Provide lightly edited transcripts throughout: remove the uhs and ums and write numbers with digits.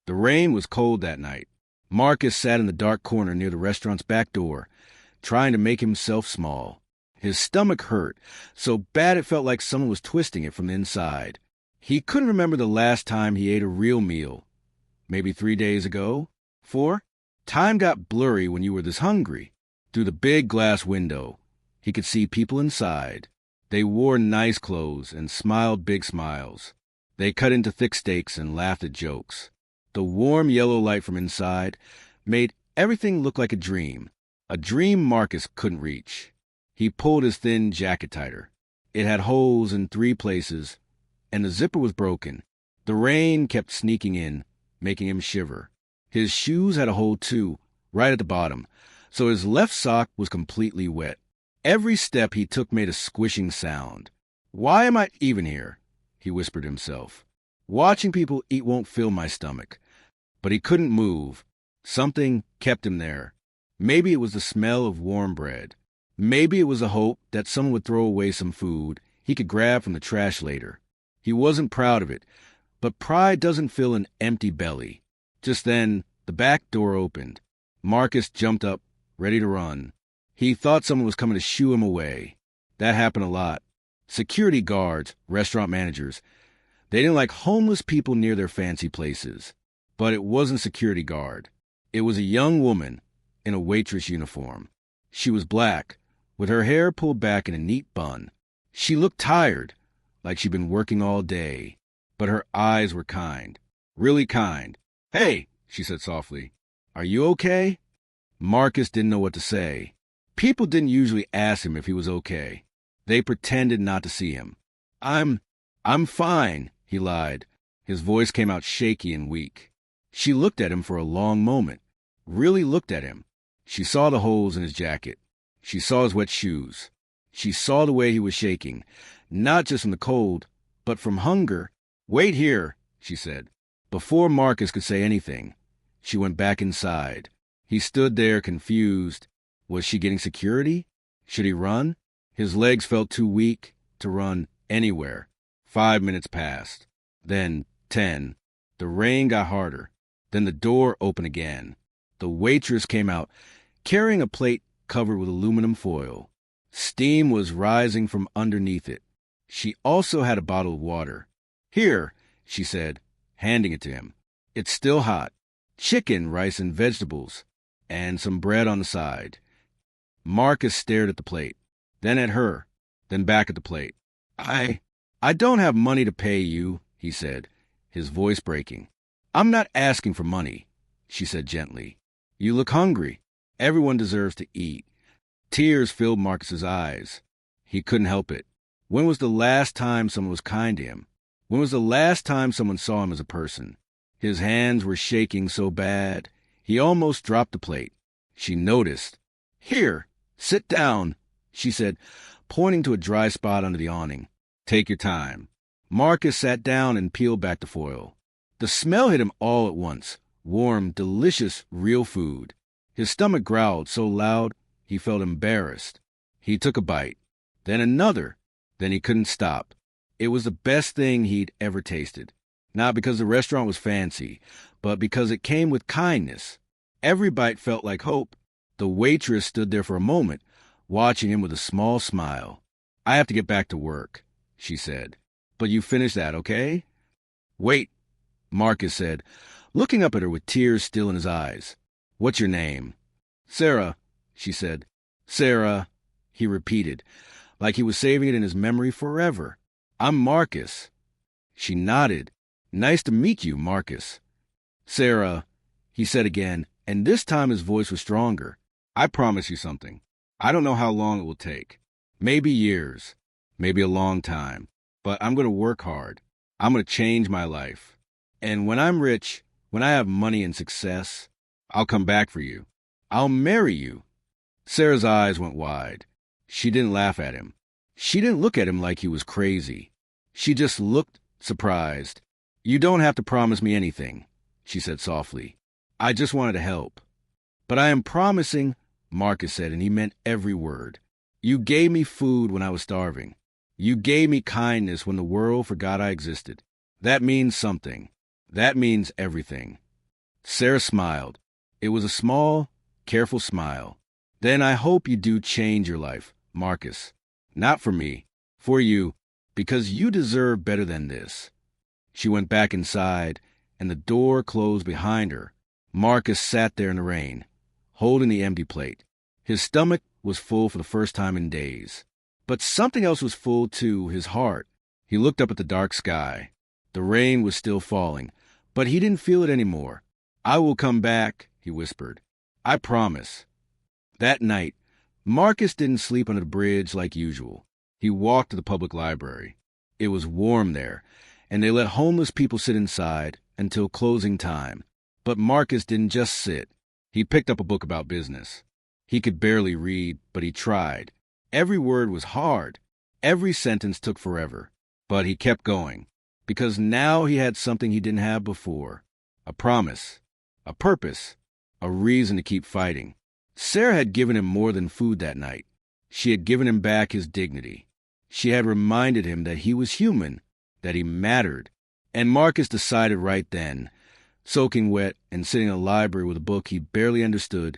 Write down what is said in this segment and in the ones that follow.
The rain was cold that night. Marcus sat in the dark corner near the restaurant's back door, trying to make himself small. His stomach hurt, so bad it felt like someone was twisting it from the inside. He couldn't remember the last time he ate a real meal. Maybe 3 days ago? 4? Time got blurry when you were this hungry. Through the big glass window, he could see people inside. They wore nice clothes and smiled big smiles. They cut into thick steaks and laughed at jokes. The warm yellow light from inside made everything look like a dream Marcus couldn't reach. He pulled his thin jacket tighter. It had holes in 3 places, and the zipper was broken. The rain kept sneaking in, making him shiver. His shoes had a hole too, right at the bottom, so his left sock was completely wet. Every step he took made a squishing sound. "Why am I even here?" he whispered to himself. "Watching people eat won't fill my stomach." But he couldn't move. Something kept him there. Maybe it was the smell of warm bread. Maybe it was the hope that someone would throw away some food he could grab from the trash later. He wasn't proud of it, but pride doesn't fill an empty belly. Just then, the back door opened. Marcus jumped up, ready to run. He thought someone was coming to shoo him away. That happened a lot. Security guards, restaurant managers, they didn't like homeless people near their fancy places. But it wasn't a security guard. It was a young woman in a waitress uniform. She was black, with her hair pulled back in a neat bun. She looked tired, like she'd been working all day, but her eyes were kind, really kind. "Hey," she said softly, "are you okay?" Marcus didn't know what to say. People didn't usually ask him if he was okay. They pretended not to see him. I'm fine," he lied. His voice came out shaky and weak. She looked at him for a long moment, really looked at him. She saw the holes in his jacket. She saw his wet shoes. She saw the way he was shaking, not just from the cold, but from hunger. "Wait here," she said. Before Marcus could say anything, she went back inside. He stood there confused. Was she getting security? Should he run? His legs felt too weak to run anywhere. 5 minutes passed. Then 10. The rain got harder. Then the door opened again. The waitress came out, carrying a plate covered with aluminum foil. Steam was rising from underneath it. She also had a bottle of water. "Here," she said, handing it to him. "It's still hot. Chicken, rice, and vegetables, and some bread on the side." Marcus stared at the plate, then at her, then back at the plate. I don't have money to pay you," he said, his voice breaking. "I'm not asking for money," she said gently. "You look hungry. Everyone deserves to eat." Tears filled Marcus's eyes. He couldn't help it. When was the last time someone was kind to him? When was the last time someone saw him as a person? His hands were shaking so bad, he almost dropped the plate. She noticed. "Here, sit down," she said, pointing to a dry spot under the awning. "Take your time." Marcus sat down and peeled back the foil. The smell hit him all at once. Warm, delicious, real food. His stomach growled so loud he felt embarrassed. He took a bite, then another, then he couldn't stop. It was the best thing he'd ever tasted. Not because the restaurant was fancy, but because it came with kindness. Every bite felt like hope. The waitress stood there for a moment, watching him with a small smile. "I have to get back to work," she said. "But you finish that, okay?" "Wait," Marcus said, looking up at her with tears still in his eyes. "What's your name?" "Sarah," she said. "Sarah," he repeated, like he was saving it in his memory forever. "I'm Marcus." She nodded. "Nice to meet you, Marcus." "Sarah," he said again, and this time his voice was stronger. "I promise you something. I don't know how long it will take. Maybe years. Maybe a long time. But I'm going to work hard. I'm going to change my life. And when I'm rich, when I have money and success, I'll come back for you. I'll marry you." Sarah's eyes went wide. She didn't laugh at him. She didn't look at him like he was crazy. She just looked surprised. "You don't have to promise me anything," she said softly. "I just wanted to help." "But I am promising," Marcus said, and he meant every word. "You gave me food when I was starving. You gave me kindness when the world forgot I existed. That means something. That means everything." Sarah smiled. It was a small, careful smile. Then I hope you do change your life, Marcus. Not for me, for you, because you deserve better than this. She went back inside, and the door closed behind her. Marcus sat there in the rain, holding the empty plate. His stomach was full for the first time in days. But something else was full, too, his heart. He looked up at the dark sky. The rain was still falling, but he didn't feel it anymore. I will come back, he whispered. I promise. That night, Marcus didn't sleep under the bridge like usual. He walked to the public library. It was warm there, and they let homeless people sit inside until closing time. But Marcus didn't just sit. He picked up a book about business. He could barely read, but he tried. Every word was hard. Every sentence took forever. But he kept going, because now he had something he didn't have before. A promise, a purpose, a reason to keep fighting. Sarah had given him more than food that night. She had given him back his dignity. She had reminded him that he was human, that he mattered. And Marcus decided right then, soaking wet and sitting in a library with a book he barely understood,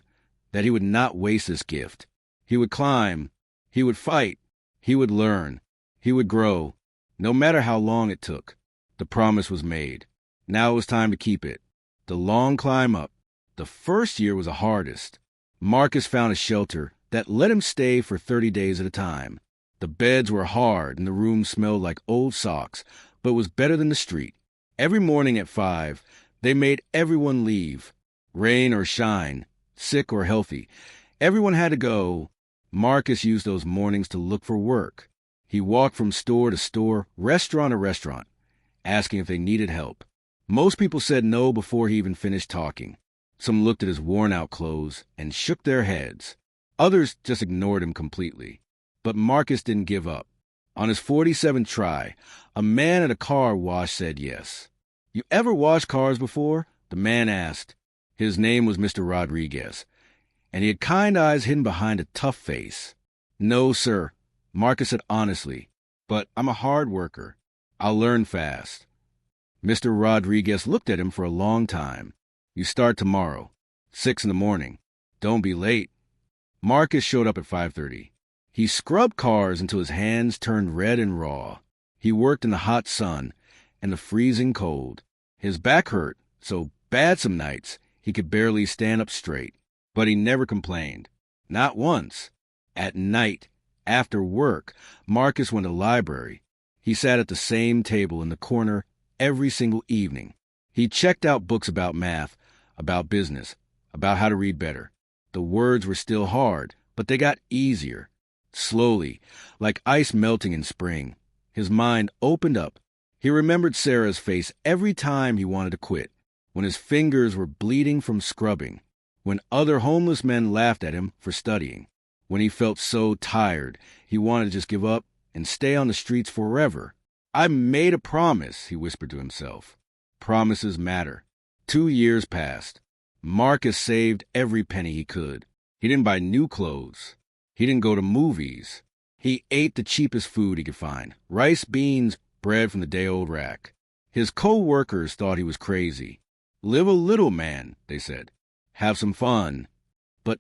that he would not waste this gift. He would climb. He would fight. He would learn. He would grow, no matter how long it took. The promise was made. Now it was time to keep it. The long climb up. The first year was the hardest. Marcus found a shelter that let him stay for 30 days at a time. The beds were hard and the room smelled like old socks, but it was better than the street. Every morning at 5, they made everyone leave. Rain or shine, sick or healthy. Everyone had to go. Marcus used those mornings to look for work. He walked from store to store, restaurant to restaurant, asking if they needed help. Most people said no before he even finished talking. Some looked at his worn-out clothes and shook their heads. Others just ignored him completely. But Marcus didn't give up. On his 47th try, a man at a car wash said yes. "You ever washed cars before?" the man asked. His name was Mr. Rodriguez, and he had kind eyes hidden behind a tough face. "No, sir," Marcus said honestly, "but I'm a hard worker. I'll learn fast." Mr. Rodriguez looked at him for a long time. "You start tomorrow, 6 in the morning. Don't be late." Marcus showed up at 5:30. He scrubbed cars until his hands turned red and raw. He worked in the hot sun and the freezing cold. His back hurt so bad some nights he could barely stand up straight. But he never complained. Not once. At night, after work, Marcus went to the library. He sat at the same table in the corner every single evening. He checked out books about math, about business, about how to read better. The words were still hard, but they got easier. Slowly, like ice melting in spring, his mind opened up. He remembered Sarah's face every time he wanted to quit, when his fingers were bleeding from scrubbing, when other homeless men laughed at him for studying, when he felt so tired he wanted to just give up and stay on the streets forever. "I made a promise," he whispered to himself. Promises matter. 2 years passed. Marcus saved every penny he could. He didn't buy new clothes. He didn't go to movies. He ate the cheapest food he could find. Rice, beans, bread from the day-old rack. His co-workers thought he was crazy. "Live a little, man," they said. "Have some fun." But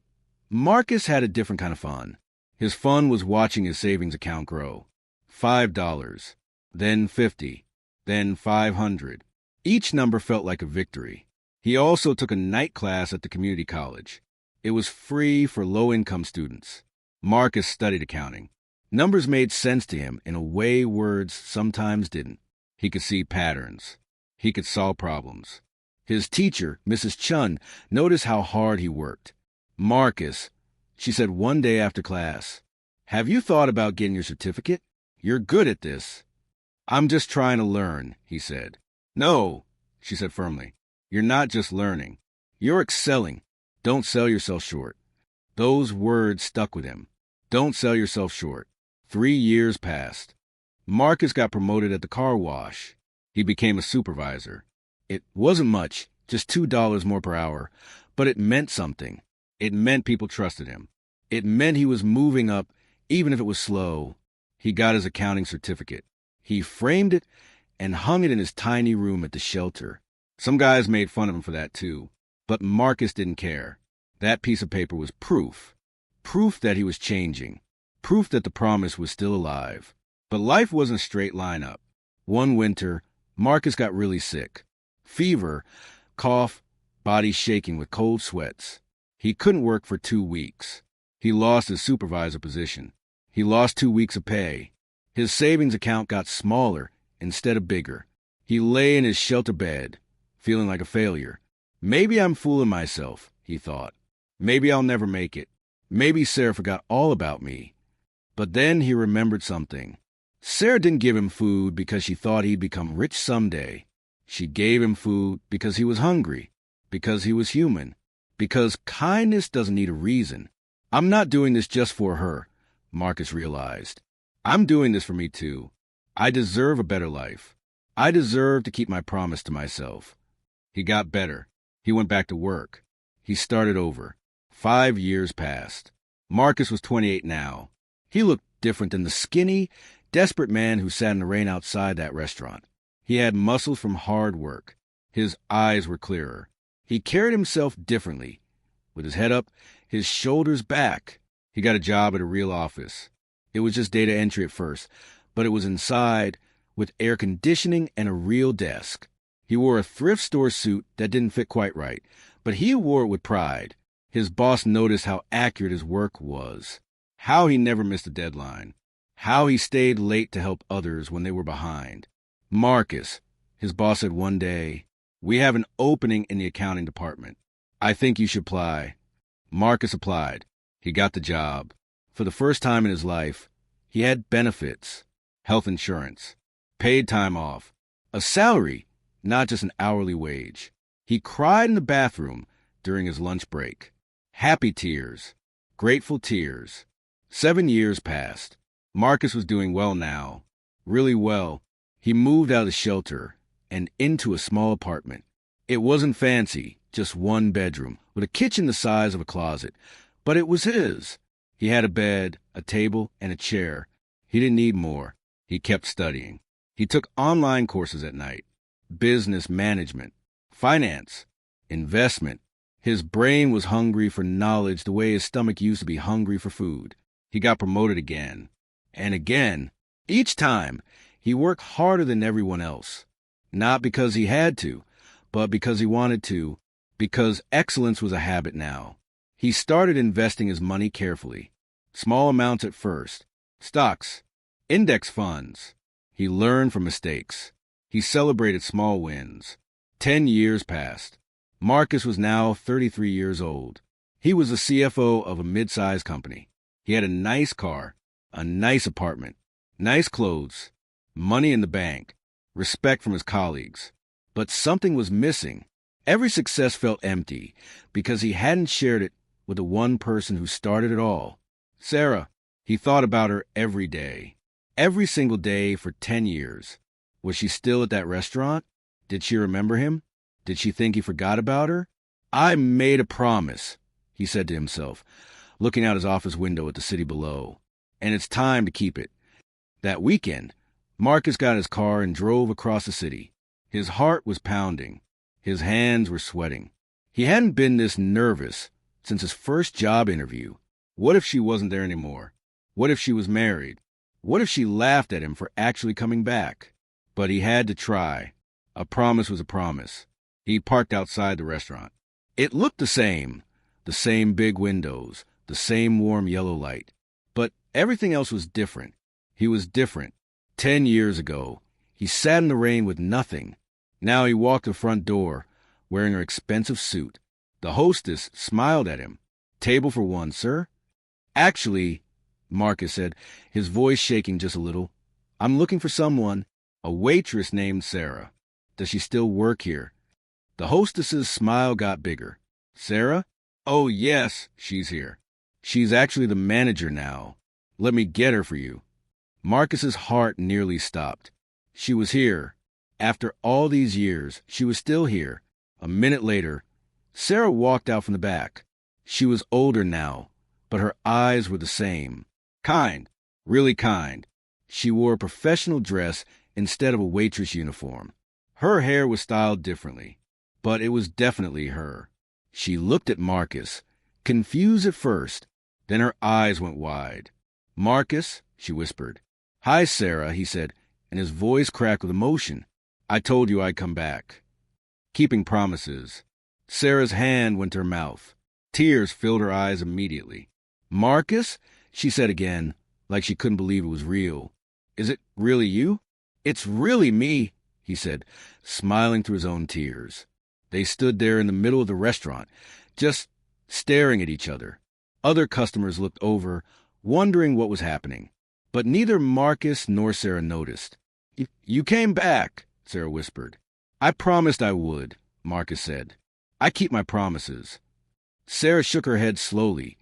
Marcus had a different kind of fun. His fun was watching his savings account grow. $5, then 50, then 500. Each number felt like a victory. He also took a night class at the community college. It was free for low-income students. Marcus studied accounting. Numbers made sense to him in a way words sometimes didn't. He could see patterns. He could solve problems. His teacher, Mrs. Chun, noticed how hard he worked. "Marcus," she said one day after class, "have you thought about getting your certificate? You're good at this." "I'm just trying to learn," he said. "No," she said firmly. "You're not just learning. You're excelling. Don't sell yourself short." Those words stuck with him. Don't sell yourself short. 3 years passed. Marcus got promoted at the car wash. He became a supervisor. It wasn't much, just $2 more per hour, but it meant something. It meant people trusted him. It meant he was moving up, even if it was slow. He got his accounting certificate. He framed it and hung it in his tiny room at the shelter. Some guys made fun of him for that, too. But Marcus didn't care. That piece of paper was proof. Proof that he was changing. Proof that the promise was still alive. But life wasn't a straight line up. One winter, Marcus got really sick. Fever, cough, body shaking with cold sweats. He couldn't work for 2 weeks. He lost his supervisor position. He lost 2 weeks of pay. His savings account got smaller instead of bigger. He lay in his shelter bed, feeling like a failure. Maybe I'm fooling myself, he thought. Maybe I'll never make it. Maybe Sarah forgot all about me. But then he remembered something. Sarah didn't give him food because she thought he'd become rich someday. She gave him food because he was hungry, because he was human, because kindness doesn't need a reason. I'm not doing this just for her, Marcus realized. I'm doing this for me too. I deserve a better life. I deserve to keep my promise to myself. He got better. He went back to work. He started over. 5 years passed. Marcus was 28 now. He looked different than the skinny, desperate man who sat in the rain outside that restaurant. He had muscles from hard work. His eyes were clearer. He carried himself differently. With his head up, his shoulders back. He got a job at a real office. It was just data entry at first, but it was inside, with air conditioning and a real desk. He wore a thrift store suit that didn't fit quite right, but he wore it with pride. His boss noticed how accurate his work was, how he never missed a deadline, how he stayed late to help others when they were behind. Marcus, his boss said one day, we have an opening in the accounting department. I think you should apply. Marcus applied. He got the job. For the first time in his life, he had benefits, health insurance, paid time off, a salary, not just an hourly wage. He cried in the bathroom during his lunch break. Happy tears, grateful tears. 7 years passed. Marcus was doing well now, really well. He moved out of the shelter and into a small apartment. It wasn't fancy, just 1 bedroom, with a kitchen the size of a closet. But it was his. He had a bed, a table, and a chair. He didn't need more. He kept studying. He took online courses at night. Business management, finance, investment. His brain was hungry for knowledge the way his stomach used to be hungry for food. He got promoted again and again. Each time, he worked harder than everyone else. Not because he had to, but because he wanted to, because excellence was a habit now. He started investing his money carefully. Small amounts at first. Stocks, index funds. He learned from mistakes. He celebrated small wins. 10 years passed. Marcus was now 33 years old. He was the CFO of a mid-sized company. He had a nice car, a nice apartment, nice clothes, money in the bank, respect from his colleagues. But something was missing. Every success felt empty because he hadn't shared it with the one person who started it all. Sarah. He thought about her every day. Every single day for 10 years. Was she still at that restaurant? Did she remember him? Did she think he forgot about her? I made a promise, he said to himself, looking out his office window at the city below. And it's time to keep it. That weekend, Marcus got his car and drove across the city. His heart was pounding. His hands were sweating. He hadn't been this nervous since his first job interview. What if she wasn't there anymore? What if she was married? What if she laughed at him for actually coming back? But he had to try. A promise was a promise. He parked outside the restaurant. It looked the same big windows, the same warm yellow light. But everything else was different. He was different. 10 years ago, he sat in the rain with nothing. Now he walked to the front door, wearing her expensive suit. The hostess smiled at him. Table for one, sir? Actually, Marcus said, his voice shaking just a little, I'm looking for someone, a waitress named Sarah. Does she still work here? The hostess's smile got bigger. Sarah? Oh, yes, she's here. She's actually the manager now. Let me get her for you. Marcus's heart nearly stopped. She was here. After all these years, she was still here. A minute later, Sarah walked out from the back. She was older now, but her eyes were the same. Kind, really kind. She wore a professional dress instead of a waitress uniform. Her hair was styled differently, but it was definitely her. She looked at Marcus, confused at first. Then her eyes went wide. "Marcus," she whispered. "Hi, Sarah," he said, and his voice cracked with emotion. "I told you I'd come back." Keeping promises. Sarah's hand went to her mouth. Tears filled her eyes immediately. "Marcus," she said again, like she couldn't believe it was real. "Is it really you?" "It's really me," he said, smiling through his own tears. They stood there in the middle of the restaurant, just staring at each other. Other customers looked over, wondering what was happening. But neither Marcus nor Sarah noticed. You came back," Sarah whispered. "I promised I would," Marcus said. "I keep my promises." Sarah shook her head slowly,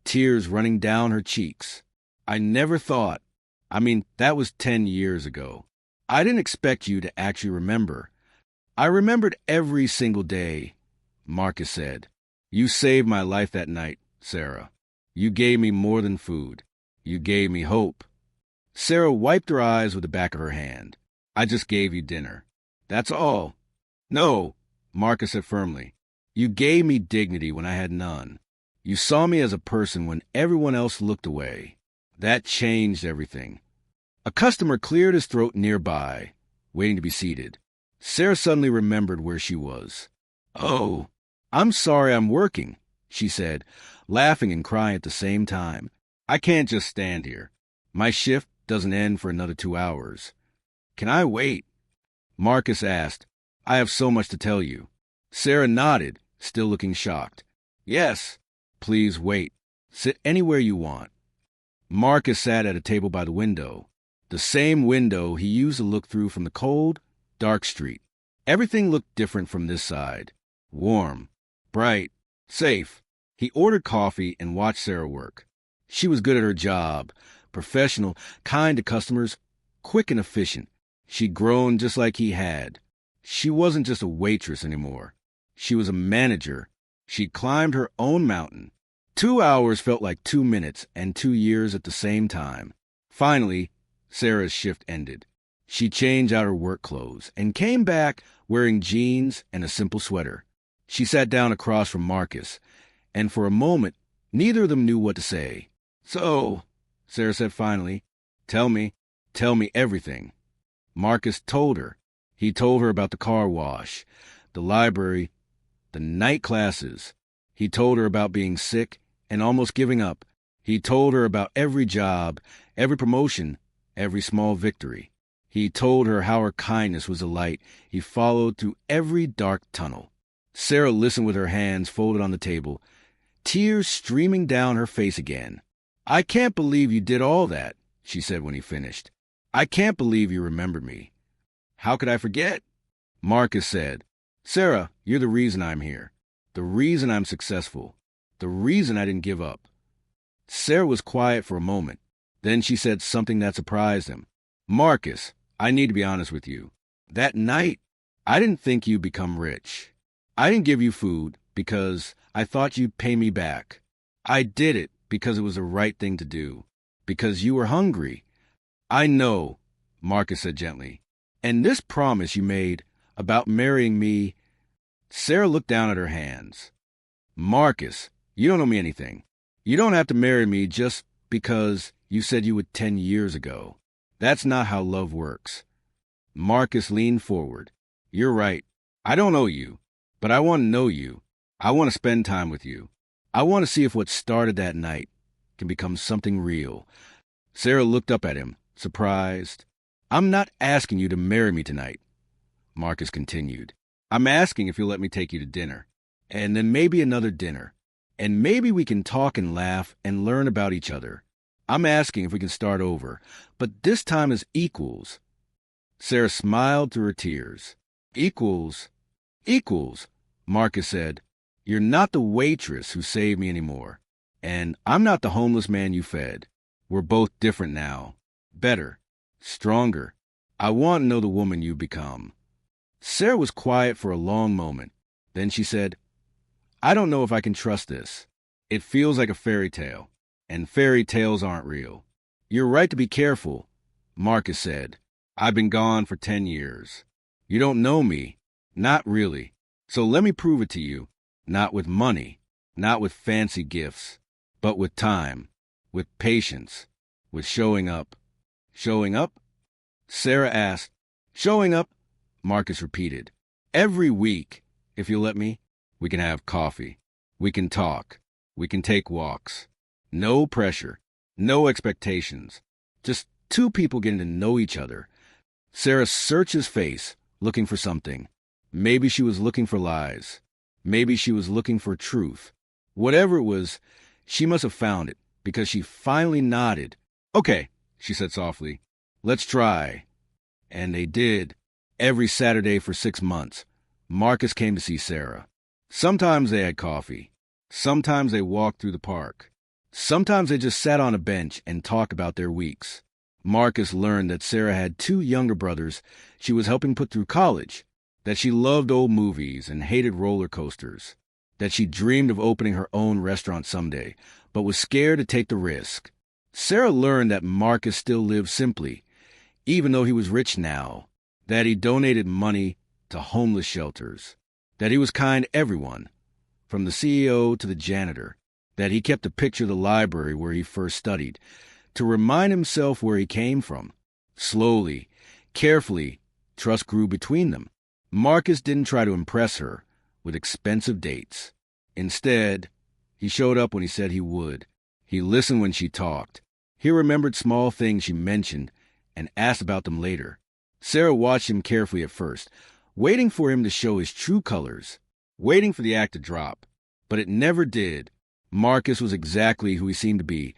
tears running down her cheeks. "I never thought. That was 10 years ago. I didn't expect you to actually remember." "I remembered every single day," Marcus said. "You saved my life that night, Sarah. You gave me more than food. You gave me hope." Sarah wiped her eyes with the back of her hand. "I just gave you dinner. That's all." "No," Marcus said firmly. "You gave me dignity when I had none. You saw me as a person when everyone else looked away. That changed everything." A customer cleared his throat nearby, waiting to be seated. Sarah suddenly remembered where she was. "Oh, I'm sorry I'm working," she said, laughing and crying at the same time. "I can't just stand here. My shift doesn't end for another 2 hours. Can I wait?" Marcus asked. "I have so much to tell you." Sarah nodded, still looking shocked. "Yes, please wait. Sit anywhere you want." Marcus sat at a table by the window, the same window he used to look through from the cold, dark street. Everything looked different from this side. Warm, bright, safe. He ordered coffee and watched Sarah work. She was good at her job, professional, kind to customers, quick and efficient. She'd grown just like he had. She wasn't just a waitress anymore. She was a manager. She'd climbed her own mountain. 2 hours felt like 2 minutes and 2 years at the same time. Finally, Sarah's shift ended. She changed out her work clothes and came back wearing jeans and a simple sweater. She sat down across from Marcus, and for a moment, neither of them knew what to say. "So," Sarah said finally, tell me everything." Marcus told her. He told her about the car wash, the library, the night classes. He told her about being sick and almost giving up. He told her about every job, every promotion, every small victory. He told her how her kindness was a light he followed through every dark tunnel. Sarah listened with her hands folded on the table, tears streaming down her face again. "I can't believe you did all that," she said when he finished. "I can't believe you remembered me." "How could I forget?" Marcus said. "Sarah, you're the reason I'm here. The reason I'm successful. The reason I didn't give up." Sarah was quiet for a moment. Then she said something that surprised him. "Marcus, I need to be honest with you. That night, I didn't think you'd become rich. I didn't give you food because I thought you'd pay me back. I did it because it was the right thing to do. Because you were hungry." "I know," Marcus said gently. "And this promise you made about marrying me..." Sarah looked down at her hands. "Marcus, you don't owe me anything. You don't have to marry me just because you said you would 10 years ago. That's not how love works." Marcus leaned forward. "You're right. I don't owe you, but I want to know you. I want to spend time with you. I want to see if what started that night can become something real." Sarah looked up at him, surprised. "I'm not asking you to marry me tonight," Marcus continued. "I'm asking if you'll let me take you to dinner, and then maybe another dinner, and maybe we can talk and laugh and learn about each other. I'm asking if we can start over, but this time as equals." Sarah smiled through her tears. "Equals? Equals," Marcus said. "You're not the waitress who saved me anymore, and I'm not the homeless man you fed. We're both different now. Better. Stronger. I want to know the woman you've become." Sarah was quiet for a long moment. Then she said, "I don't know if I can trust this. It feels like a fairy tale, and fairy tales aren't real." "You're right to be careful," Marcus said. "I've been gone for 10 years. You don't know me. Not really. So let me prove it to you. Not with money, not with fancy gifts, but with time, with patience, with showing up. Showing up? Sarah asked. Showing up? Marcus repeated. Every week, if you'll let me, we can have coffee. We can talk. We can take walks. No pressure. No expectations. Just two people getting to know each other. Sarah searched his face, looking for something. Maybe she was looking for lies. Maybe she was looking for truth. Whatever it was, she must have found it, because she finally nodded. Okay, she said softly. Let's try. And they did. Every Saturday for 6 months, Marcus came to see Sarah. Sometimes they had coffee. Sometimes they walked through the park. Sometimes they just sat on a bench and talked about their weeks. Marcus learned that Sarah had 2 younger brothers she was helping put through college, that she loved old movies and hated roller coasters, that she dreamed of opening her own restaurant someday, but was scared to take the risk. Sarah learned that Marcus still lived simply, even though he was rich now, that he donated money to homeless shelters, that he was kind to everyone, from the CEO to the janitor, that he kept a picture of the library where he first studied, to remind himself where he came from. Slowly, carefully, trust grew between them. Marcus didn't try to impress her with expensive dates. Instead, he showed up when he said he would. He listened when she talked. He remembered small things she mentioned and asked about them later. Sarah watched him carefully at first, waiting for him to show his true colors, waiting for the act to drop. But it never did. Marcus was exactly who he seemed to be,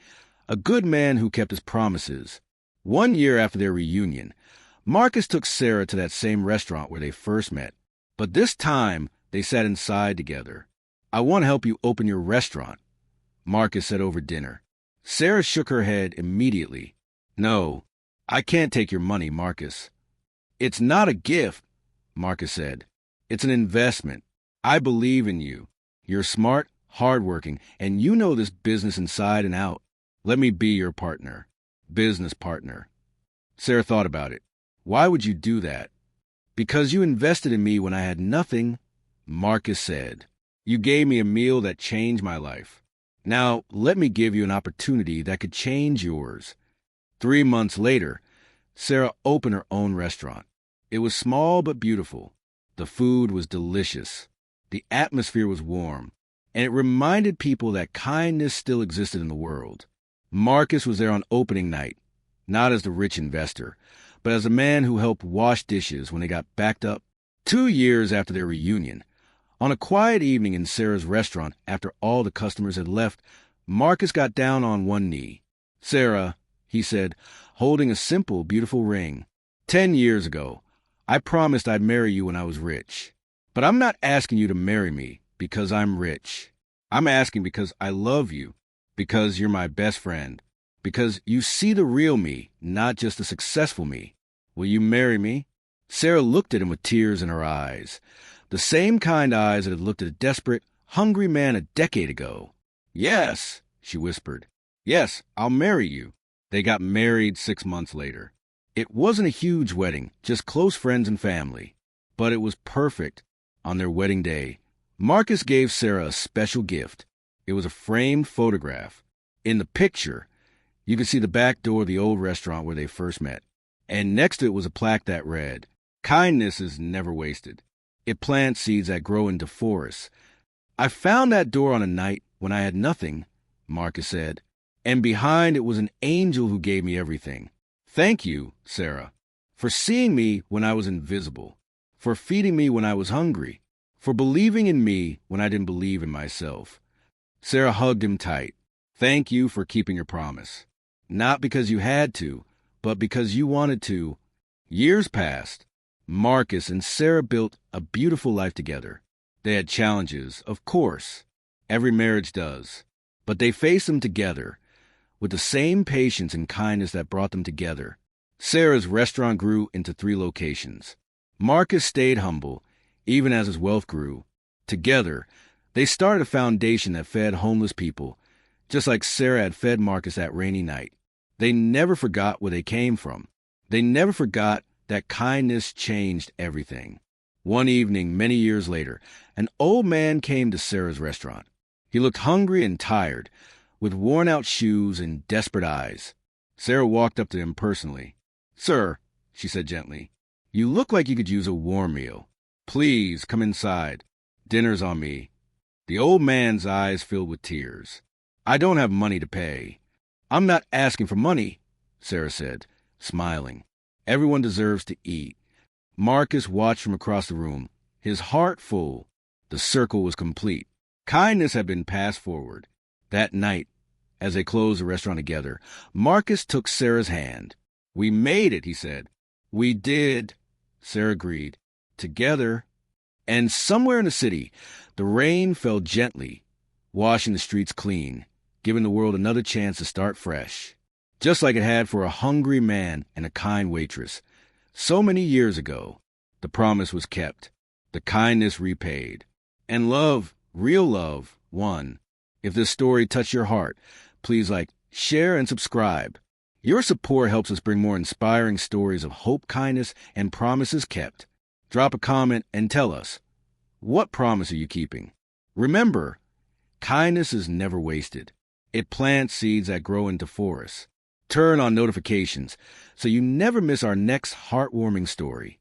a good man who kept his promises. 1 year after their reunion, Marcus took Sarah to that same restaurant where they first met. But this time, they sat inside together. I want to help you open your restaurant, Marcus said over dinner. Sarah shook her head immediately. No, I can't take your money, Marcus. It's not a gift, Marcus said. It's an investment. I believe in you. You're smart, hardworking, and you know this business inside and out. Let me be your partner, business partner. Sarah thought about it. Why would you do that? Because you invested in me when I had nothing, Marcus said. You gave me a meal that changed my life. Now, let me give you an opportunity that could change yours. 3 months later, Sarah opened her own restaurant. It was small but beautiful. The food was delicious. The atmosphere was warm. And it reminded people that kindness still existed in the world. Marcus was there on opening night, not as the rich investor, but as a man who helped wash dishes when they got backed up. 2 years after their reunion, on a quiet evening in Sarah's restaurant after all the customers had left, Marcus got down on one knee. Sarah, he said, holding a simple, beautiful ring. 10 years ago, I promised I'd marry you when I was rich. But I'm not asking you to marry me because I'm rich. I'm asking because I love you, because you're my best friend, because you see the real me, not just the successful me. Will you marry me? Sarah looked at him with tears in her eyes, the same kind eyes that had looked at a desperate, hungry man a decade ago. Yes, she whispered. Yes, I'll marry you. They got married 6 months later. It wasn't a huge wedding, just close friends and family. But it was perfect. On their wedding day, Marcus gave Sarah a special gift. It was a framed photograph. In the picture, you could see the back door of the old restaurant where they first met. And next to it was a plaque that read, "Kindness is never wasted. It plants seeds that grow into forests." I found that door on a night when I had nothing, Marcus said. And behind it was an angel who gave me everything. Thank you, Sarah, for seeing me when I was invisible, for feeding me when I was hungry, for believing in me when I didn't believe in myself. Sarah hugged him tight. Thank you for keeping your promise. Not because you had to, but because you wanted to. Years passed. Marcus and Sarah built a beautiful life together. They had challenges, of course. Every marriage does. But they faced them together, with the same patience and kindness that brought them together. Sarah's restaurant grew into 3 locations. Marcus stayed humble, even as his wealth grew. Together, they started a foundation that fed homeless people, just like Sarah had fed Marcus that rainy night. They never forgot where they came from. They never forgot that kindness changed everything. One evening, many years later, an old man came to Sarah's restaurant. He looked hungry and tired, with worn-out shoes and desperate eyes. Sarah walked up to him personally. "Sir," she said gently, "you look like you could use a warm meal. Please come inside. Dinner's on me." The old man's eyes filled with tears. "I don't have money to pay." "I'm not asking for money," Sarah said, smiling. "Everyone deserves to eat." Marcus watched from across the room, his heart full. The circle was complete. Kindness had been passed forward. That night, as they closed the restaurant together, Marcus took Sarah's hand. "We made it," he said. "We did," Sarah agreed. "Together." And somewhere in the city, the rain fell gently, washing the streets clean, giving the world another chance to start fresh. Just like it had for a hungry man and a kind waitress. So many years ago, the promise was kept, the kindness repaid, and love, real love, won. If this story touched your heart, please share, and subscribe. Your support helps us bring more inspiring stories of hope, kindness, and promises kept. Drop a comment and tell us, what promise are you keeping? Remember, kindness is never wasted. It plants seeds that grow into forests. Turn on notifications so you never miss our next heartwarming story.